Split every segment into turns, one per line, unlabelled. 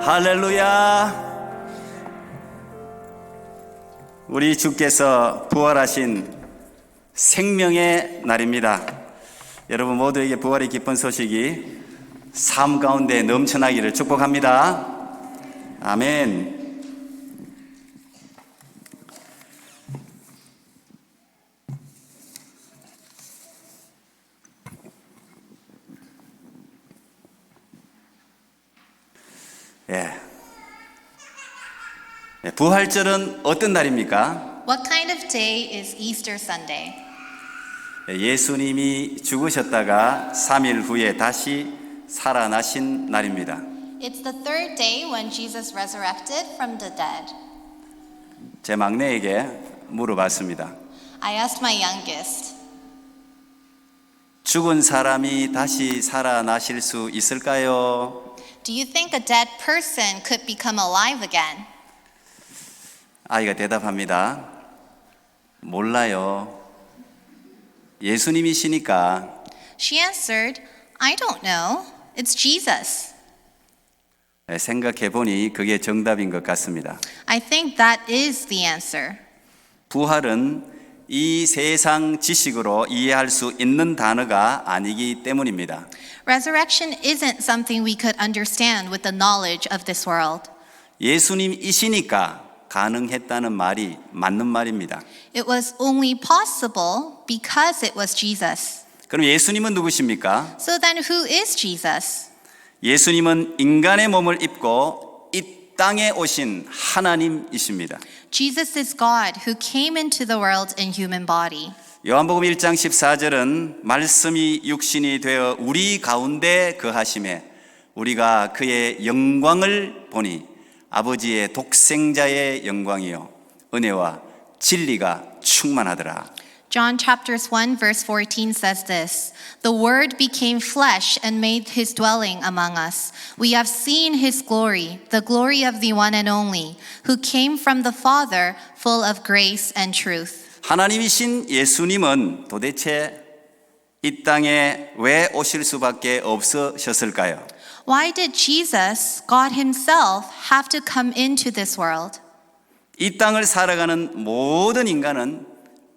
할렐루야. 우리 주께서 부활하신 생명의 날입니다. 여러분 모두에게 부활의 기쁜 소식이 삶 가운데 넘쳐나기를 축복합니다. 아멘. 부활절은 어떤 날입니까?
What kind of day is Easter Sunday?
예수님이 죽으셨다가 3일 후에 다시 살아나신 날입니다.
It's the third day when Jesus resurrected from the dead.
제 막내에게 물어봤습니다.
I asked my youngest,
죽은 사람이 다시 살아나실 수 있을까요?
do you think a dead person could become alive again?
아이가 대답합니다. 몰라요. 예수님이시니까.
She answered, I don't know. It's Jesus.
생각해 보니 그게 정답인 것 같습니다.
I think that is the answer.
부활은 이 세상 지식으로 이해할 수 있는 단어가 아니기 때문입니다.
Resurrection isn't something we could understand with the knowledge of this world.
예수님이시니까 가능했다는 말이 맞는 말입니다.
It was only possible because it was Jesus.
그럼 예수님은 누구십니까?
So then who is Jesus?
예수님은 인간의 몸을 입고 이 땅에 오신 하나님이십니다.
Jesus is God who came into the world in human body.
요한복음 1장 14절은 말씀이 육신이 되어 우리 가운데 거하심에 우리가 그의 영광을 보니 아버지의 독생자의 영광이요 은혜와 진리가 충만하더라.
John chapters 1 verse 14 says this, The Word became flesh and made his dwelling among us. We have seen his glory, the glory of the one and only, who came from the Father, full of grace and truth.
하나님이신 예수님은 도대체 이 땅에 왜 오실 수밖에 없으셨을까요?
Why did Jesus, God himself, have to come into this world?
이 땅을 살아가는 모든 인간은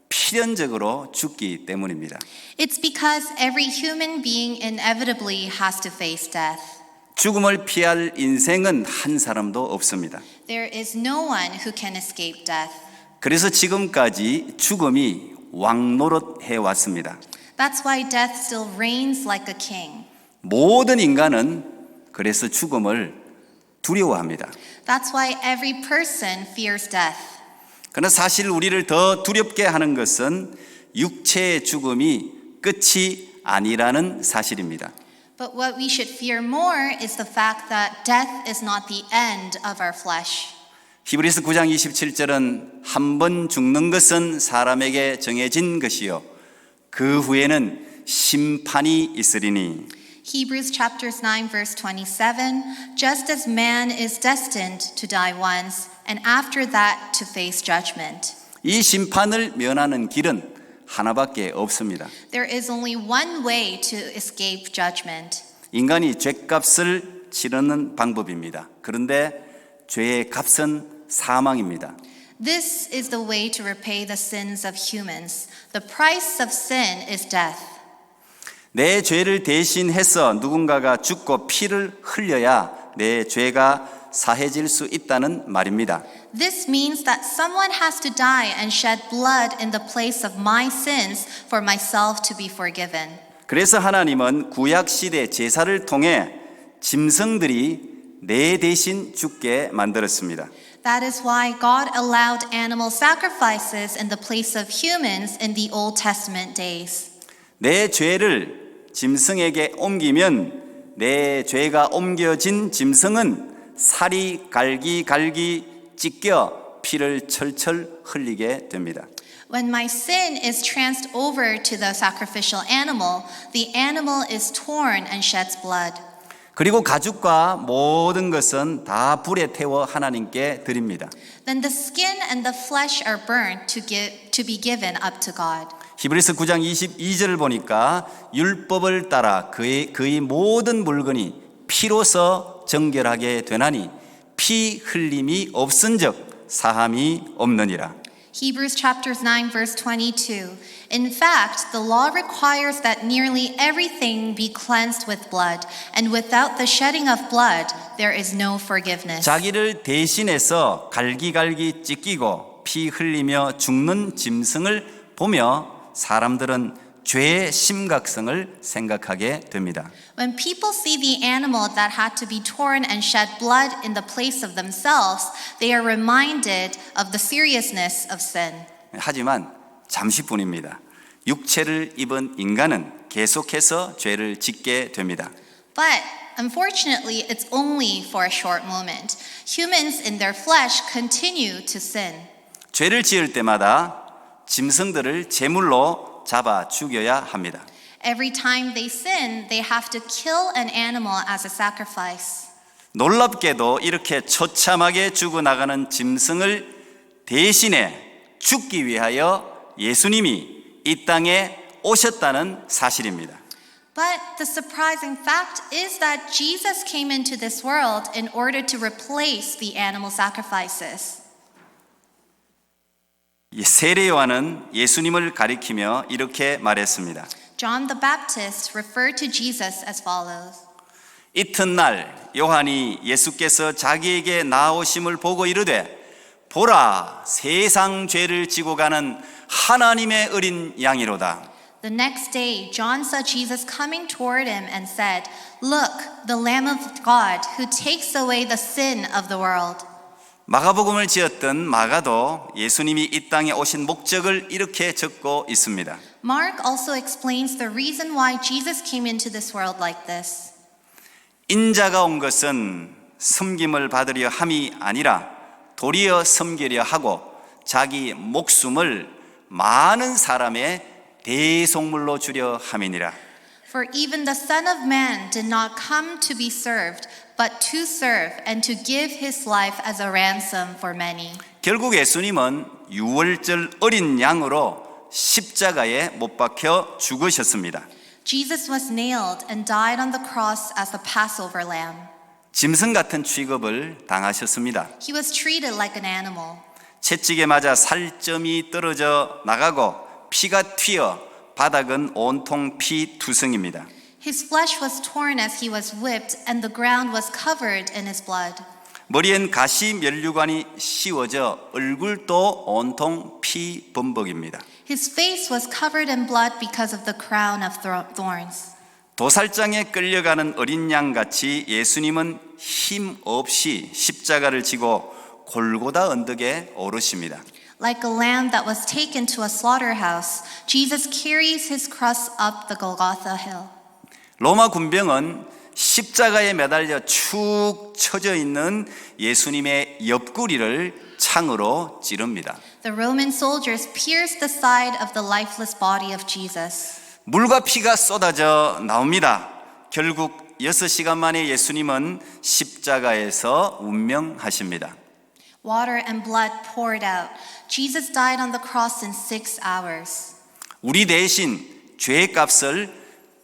필연적으로 죽기 때문입니다.
It's because every human being inevitably has to face death.
죽음을 피할 인생은 한 사람도 없습니다.
There is no one who can escape death.
그래서 지금까지 죽음이 왕노릇해 왔습니다.
That's why death still reigns like a king.
모든 인간은 그래서 죽음을 두려워합니다.
That's why every person fears death.
그러나 사실 우리를 더 두렵게 하는 것은 육체의 죽음이 끝이 아니라는 사실입니다.
But what we should fear more is the fact that death is not the end of our flesh.
히브리서 9장 27절은 한 번 죽는 것은 사람에게 정해진 것이요 그 후에는 심판이 있으리니.
Hebrews chapters 9 verse 27, just as man is destined to die once, and after that to face judgment.
이 심판을 면하는 길은 하나밖에 없습니다.
There is only one way to escape judgment.
인간이 죄값을 치르는 방법입니다. 그런데 죄의 값은 사망입니다.
This is the way to repay the sins of humans. The price of sin is death.
내 죄를 대신해서 누군가가 죽고 피를 흘려야 내 죄가 사해질 수 있다는 말입니다.
This means that someone has to die and shed blood in the place of my sins for myself to be forgiven.
그래서 하나님은 구약 시대 제사를 통해 짐승들이 내 대신 죽게 만들었습니다.
That is why God allowed animal sacrifices in the place of humans in the Old Testament days.
내 죄를 짐승에게 옮기면 내 죄가 옮겨진 짐승은 살이 갈기갈기 찢겨 피를 철철 흘리게 됩니다.
When my sin is transferred over to the sacrificial animal is torn and sheds blood.
그리고 가죽과 모든 것은 다 불에 태워 하나님께 드립니다.
Then the skin and the flesh are burnt to be given up to God.
히브리서 9장 22절을 보니까 율법을 따라 그의 모든 물건이 피로서 정결하게 되나니 피 흘림이 없은즉 사함이 없느니라.
Hebrews chapters 9 verse 22. In fact, the law requires that nearly everything be cleansed with blood, and without the shedding of blood, there is no forgiveness.
자기를 대신해서 갈기갈기 찢기고 피 흘리며 죽는 짐승을 보며 사람들은 죄의 심각성을 생각하게 됩니다.
When people see the animal that had to be torn and shed blood in the place of themselves, they are reminded of the seriousness of sin.
하지만 잠시뿐입니다. 육체를 입은 인간은 계속해서 죄를 짓게 됩니다.
But unfortunately, it's only for a short moment. Humans in their flesh continue to sin.
죄를 지을 때마다 짐승들을 제물로 잡아 죽여야 합니다.
Every time they sin, they have to kill an animal as a sacrifice.
놀랍게도 이렇게 처참하게 죽어나가는 짐승을 대신해 죽기 위하여 예수님이 이 땅에 오셨다는 사실입니다.
But the surprising fact is that Jesus came into this world in order to replace the animal sacrifices.
세례 요한은 예수님을 가리키며 이렇게 말했습니다.
John the Baptist referred to Jesus as follows.
이튿날 요한이 예수께서 자기에게 나오심을 보고 이르되 보라 세상 죄를 지고 가는 하나님의 어린 양이로다.
The next day, John saw Jesus coming toward him and said, Look, the Lamb of God who takes away the sin of the world.
마가복음을 지었던 마가도 예수님이 이 땅에 오신 목적을 이렇게 적고 있습니다.
Mark also explains the reason why Jesus came into this world like this.
인자가 온 것은 섬김을 받으려 함이 아니라 도리어 섬기려 하고 자기 목숨을 많은 사람의 대속물로 주려 함이니라.
For even the Son of Man did not come to be served, but to serve and to give his life as a ransom for many.
결국 예수님은 유월절 어린 양으로 십자가에 못 박혀 죽으셨습니다.
Jesus was nailed and died on the cross as the Passover lamb.
짐승 같은 취급을 당하셨습니다.
He was treated like an animal.
채찍에 맞아 살점이 떨어져 나가고 피가 튀어 바닥은 온통 피투성입니다.
His flesh was torn as he was whipped, and the ground was covered in his blood.
머리엔 가시 면류관이 씌워져 얼굴도 온통 피범벅입니다.
His face was covered in blood because of the crown of thorns.
도살장에 끌려가는 어린 양같이 예수님은 힘 없이 십자가를 지고 골고다 언덕에 오르십니다.
Like a lamb that was taken to a slaughterhouse, Jesus carries his cross up the Golgotha hill.
로마 군병은 십자가에 매달려 축 처져 있는 예수님의 옆구리를 창으로 찌릅니다.
The Roman soldiers pierced the side of the lifeless body of Jesus.
물과 피가 쏟아져 나옵니다. 결국 6시간 만에 예수님은 십자가에서 운명하십니다.
Water and blood poured out. Jesus died on the cross in 6 hours.
우리 대신 죄의 값을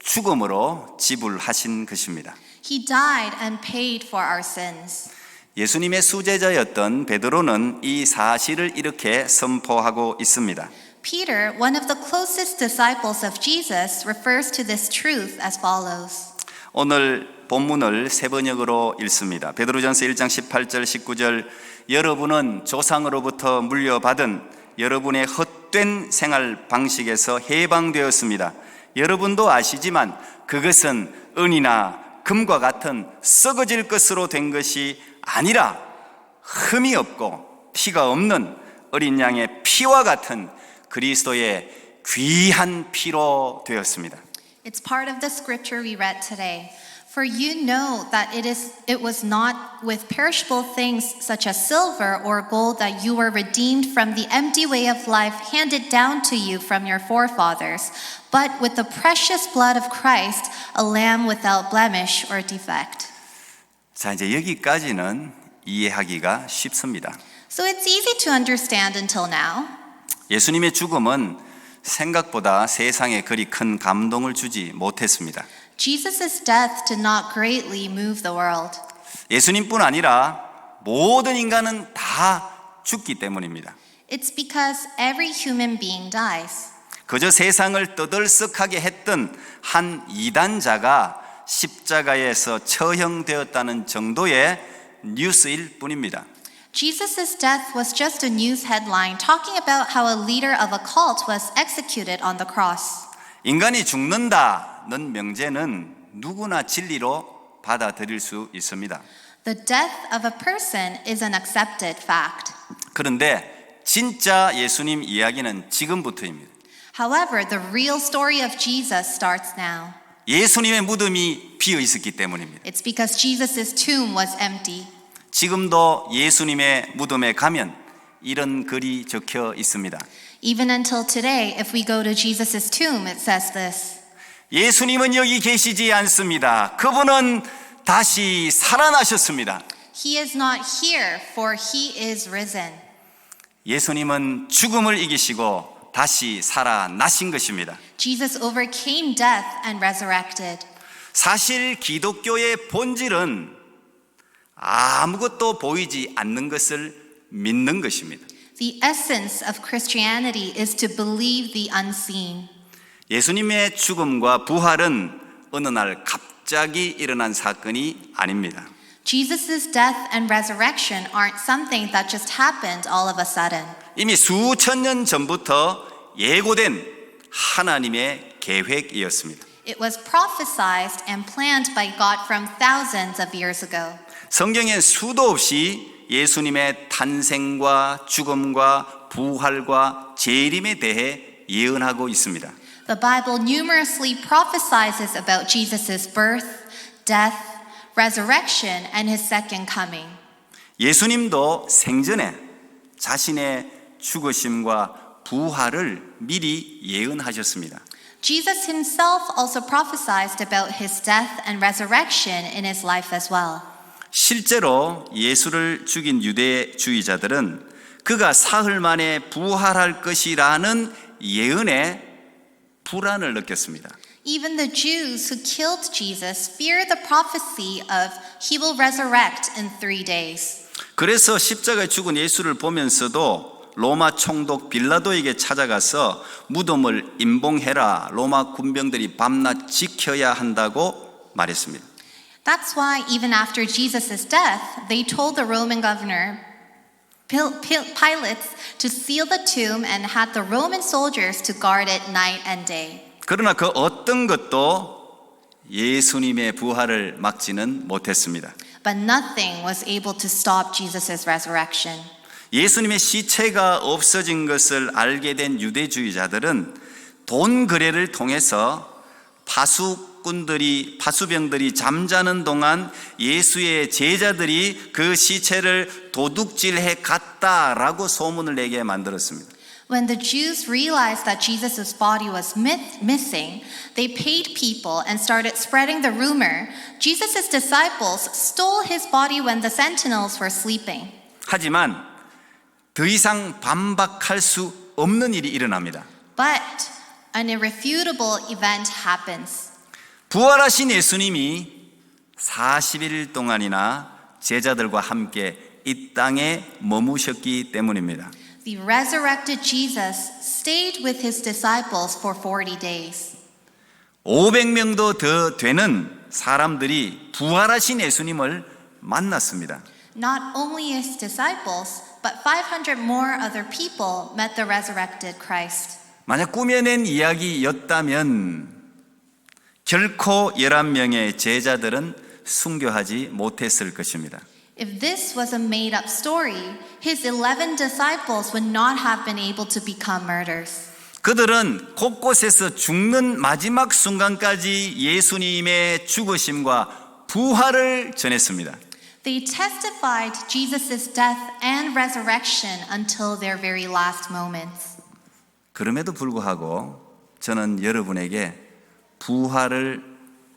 죽음으로 지불하신 것입니다.
He died and paid for our sins.
예수님의 수제자였던 베드로는 이 사실을 이렇게 선포하고 있습니다.
Peter, one of the closest disciples of Jesus, refers to this truth as follows.
오늘 본문을 세 번역으로 읽습니다. 베드로전서 1장 18절 19절 여러분은 조상으로부터 물려받은 여러분의 헛된 생활 방식에서 해방되었습니다. 여러분도 아시지만 그것은 은이나 금과 같은 썩어질 것으로 된 것이 아니라 흠이 없고 티가 없는 어린 양의 피와 같은 그리스도의 귀한 피로 되었습니다.
It's part of the scripture we read today. For you know that it was not with perishable things such as silver or gold that you were redeemed from the empty way of life handed down to you from your forefathers, but with the precious blood of Christ, a lamb without blemish or defect.
자, 이제 여기까지는 이해하기가 쉽습니다.
So it's easy to understand until now.
예수님의 죽음은 생각보다 세상에 그리 큰 감동을 주지 못했습니다.
Jesus' death did not greatly move the world.
예수님뿐 아니라 모든 인간은 다 죽기 때문입니다.
It's because every human being dies.
그저 세상을 떠들썩하게 했던 한 이단자가 십자가에서 처형되었다는 정도의 뉴스일 뿐입니다.
Jesus' death was just a news headline talking about how a leader of a cult was executed on the cross.
인간이 죽는다는 명제는 누구나 진리로 받아들일 수 있습니다.
The death of a person is an accepted fact.
그런데 진짜 예수님 이야기는 지금부터입니다.
However, the real story of Jesus starts now.
예수님의 무덤이 비어 있었기 때문입니다.
It's because Jesus' tomb was empty.
지금도 예수님의 무덤에 가면 이런 글이 적혀 있습니다.
Even until today, if we go to Jesus' tomb, it says this.
예수님은 여기 계시지 않습니다. 그분은 다시 살아나셨습니다.
He is not here, for he is risen.
예수님은 죽음을 이기시고 다시 살아나신 것입니다.
Jesus overcame death and resurrected.
사실 기독교의 본질은 아무것도 보이지 않는 것을 믿는 것입니다.
The essence of Christianity is to believe the unseen.
예수님의 죽음과 부활은 어느 날 갑자기 일어난 사건이 아닙니다.
Jesus' death and resurrection aren't something that just happened all of a sudden.
이미 수천 년 전부터 예고된 하나님의 계획이었습니다.
It was prophesied and planned by God from thousands of years ago.
성경엔 수도 없이 예수님의 탄생과 죽음과 부활과 재림에 대해 예언하고 있습니다.
The Bible numerously prophesies about Jesus' birth, death, resurrection, and his second coming.
예수님도 생전에 자신의 죽으심과 부활을 미리 예언하셨습니다.
Jesus himself also prophesied about his death and resurrection in his life as well.
실제로 예수를 죽인 유대주의자들은 그가 사흘 만에 부활할 것이라는 예언에 불안을 느꼈습니다.
Even the Jews who killed Jesus feared the prophecy of he will resurrect in 3 days.
그래서 십자가에 죽은 예수를 보면서도 로마 총독 빌라도에게 찾아가서 무덤을 임봉해라. 로마 군병들이 밤낮 지켜야 한다고 말했습니다.
That's why even after Jesus' death, they told the Roman governor Pilate to seal the tomb and had the Roman soldiers to guard it night and day.
그러나 그 어떤 것도 예수님의 부활을 막지는 못했습니다.
But nothing was able to stop Jesus' resurrection.
예수님의 시체가 없어진 것을 알게 된 유대주의자들은 돈 거래를 통해서 파수병들이 잠자는 동안 예수의 제자들이 그 시체를 도둑질해 갔다라고 소문을 내게 만들었습니다.
When the Jews realized that Jesus' body was missing, they paid people and started spreading the rumor Jesus' disciples stole his body when the sentinels were sleeping.
하지만 더 이상 반박할 수 없는 일이 일어납니다.
But an irrefutable event happens.
부활하신 예수님이 40일 동안이나 제자들과 함께 이 땅에 머무셨기 때문입니다.
The resurrected Jesus stayed with his disciples for 40 days.
500명도 더 되는 사람들이 부활하신 예수님을 만났습니다.
Not only his disciples, but 500 more other people met the resurrected Christ.
만약 꾸며낸 이야기였다면 결코 11명의 제자들은 순교하지 못했을 것입니다.
If this was a made-up story, his 11 disciples would not have been able to become martyrs.
그들은 곳곳에서 죽는 마지막 순간까지 예수님의 죽으심과 부활을 전했습니다.
They testified Jesus' death and resurrection until their very last moments.
그럼에도 불구하고 저는 여러분에게 부활을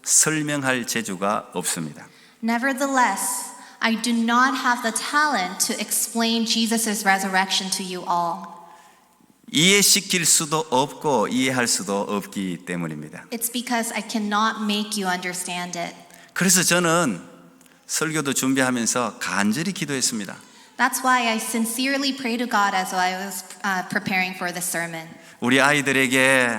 설명할 재주가 없습니다.
Nevertheless, I do not have the talent to explain Jesus' resurrection to you all.
이해시킬 수도 없고 이해할 수도 없기 때문입니다.
It's because I cannot make you understand it.
그래서 저는 설교도 준비하면서 간절히 기도했습니다.
That's why I sincerely pray to God as I was preparing for the sermon.
우리 아이들에게,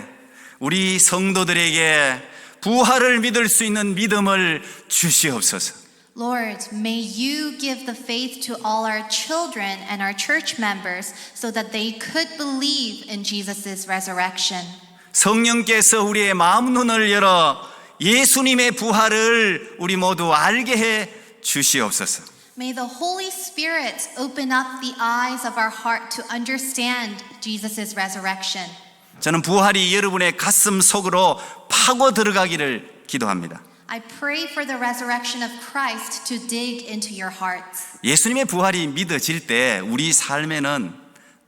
우리 성도들에게 부활을 믿을 수 있는 믿음을 주시옵소서.
Lord, may you give the faith to all our children and our church members so that they could believe in Jesus' resurrection.
성령께서 우리의 마음 눈을 열어 예수님의 부활을 우리 모두 알게 해 주시옵소서.
May the Holy Spirit open up the eyes of our heart to understand Jesus' resurrection.
저는 부활이 여러분의 가슴 속으로 파고 들어가기를 기도합니다.
I pray for the resurrection of Christ to dig into your hearts.
예수님의 부활이 믿어질 때 우리 삶에는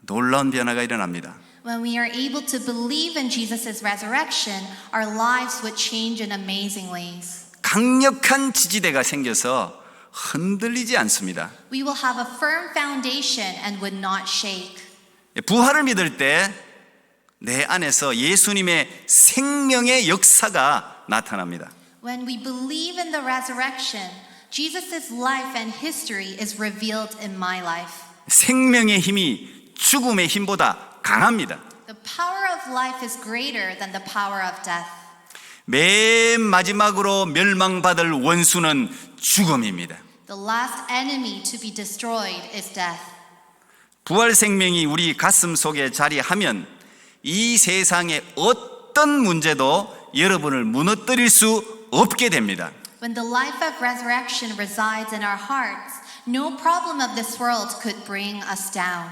놀라운 변화가 일어납니다.
When we are able to believe in Jesus' resurrection, our lives would change in amazing ways.
강력한 지지대가 생겨서 흔들리지 않습니다.
We will have a firm foundation and would not shake.
부활을 믿을 때 내 안에서 예수님의 생명의 역사가 나타납니다.
When we believe in the resurrection, Jesus' life and history is revealed in my life.
생명의 힘이 죽음의 힘보다 강합니다.
The power of life is greater than the power of death.
맨 마지막으로 멸망받을 원수는 죽음입니다.
The last enemy to be destroyed is death.
부활 생명이 우리 가슴 속에 자리하면 이 세상의 어떤 문제도 여러분을 무너뜨릴 수 없게 됩니다.
When the life of resurrection resides in our hearts, no problem of this world could bring us down.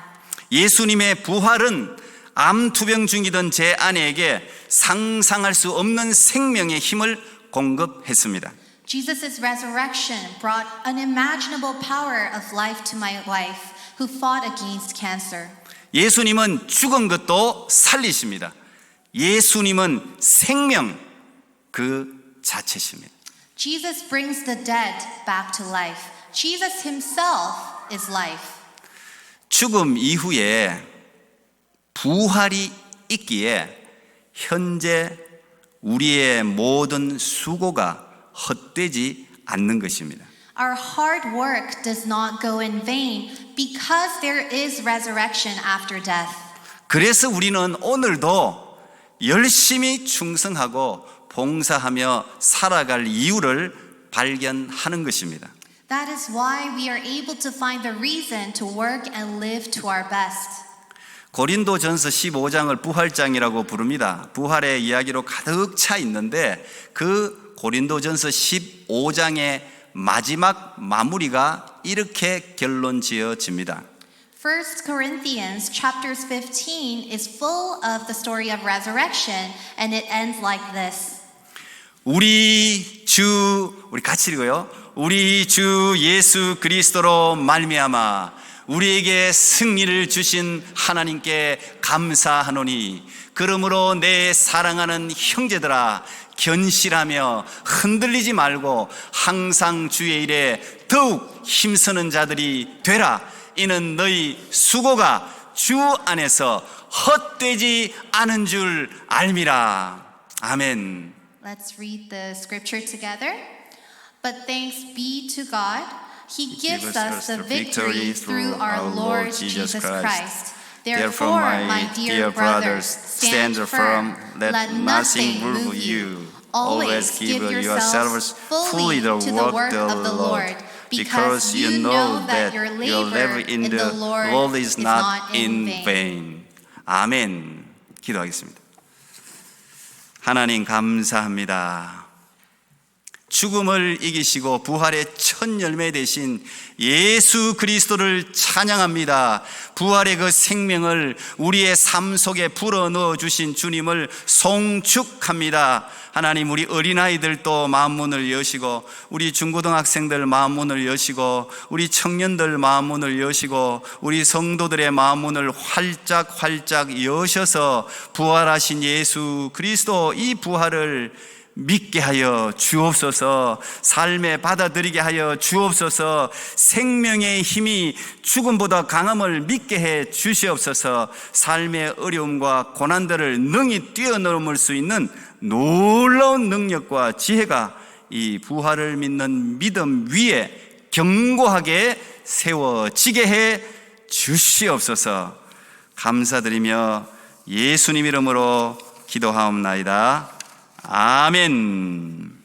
예수님의 부활은 암투병 중이던 제 아내에게 상상할 수 없는 생명의 힘을 공급했습니다.
Jesus' resurrection brought unimaginable power of life to my wife, who fought against cancer.
예수님은 죽은 것도 살리십니다. 예수님은 생명 그 자체십니다.
Jesus brings the dead back to life. Jesus himself is life.
죽음 이후에 부활이 있기에 현재 우리의 모든 수고가 헛되지 않는 것입니다.
Our hard work does not go in vain because there is resurrection after death.
그래서 우리는 오늘도 열심히 충성하고 봉사하며 살아갈 이유를 발견하는 것입니다.
That is why we are able to find the reason to work and live to our best.
고린도전서 15장을 부활장이라고 부릅니다. 부활의 이야기로 가득 차 있는데 그 고린도전서 15장의 마지막 마무리가 이렇게 결론 지어집니다.
1 Corinthians chapters 15 is full of the story of resurrection and it ends like this.
우리 같이 읽어요. 우리 주 예수 그리스도로 말미암아 우리에게 승리를 주신 하나님께 감사하노니 그러므로 내 사랑하는 형제들아 견실하며 흔들리지 말고 항상 주의 일에 더욱 힘쓰는 자들이 되라. 이는 너희 수고가 주 안에서 헛되지 않은 줄 알미라. 아멘.
Let's read the scripture together. But thanks be to God, He gives us the victory through our Lord Jesus Christ. Therefore, my dear brothers, stand firm, let nothing move you. Always give yourselves fully to the work of the Lord, because you know that your labor in the Lord is not in vain.
아멘. 기도하겠습니다. 하나님 감사합니다. 죽음을 이기시고 부활의 첫 열매 되신 예수 그리스도를 찬양합니다. 부활의 그 생명을 우리의 삶 속에 불어넣어 주신 주님을 송축합니다. 하나님, 우리 어린아이들도 마음문을 여시고 우리 중고등학생들 마음문을 여시고 우리 청년들 마음문을 여시고 우리 성도들의 마음문을 활짝 여셔서 부활하신 예수 그리스도 이 부활을 믿게 하여 주옵소서. 삶에 받아들이게 하여 주옵소서. 생명의 힘이 죽음보다 강함을 믿게 해 주시옵소서. 삶의 어려움과 고난들을 능히 뛰어넘을 수 있는 놀라운 능력과 지혜가 이 부활을 믿는 믿음 위에 견고하게 세워지게 해 주시옵소서. 감사드리며 예수님 이름으로 기도하옵나이다. 아멘.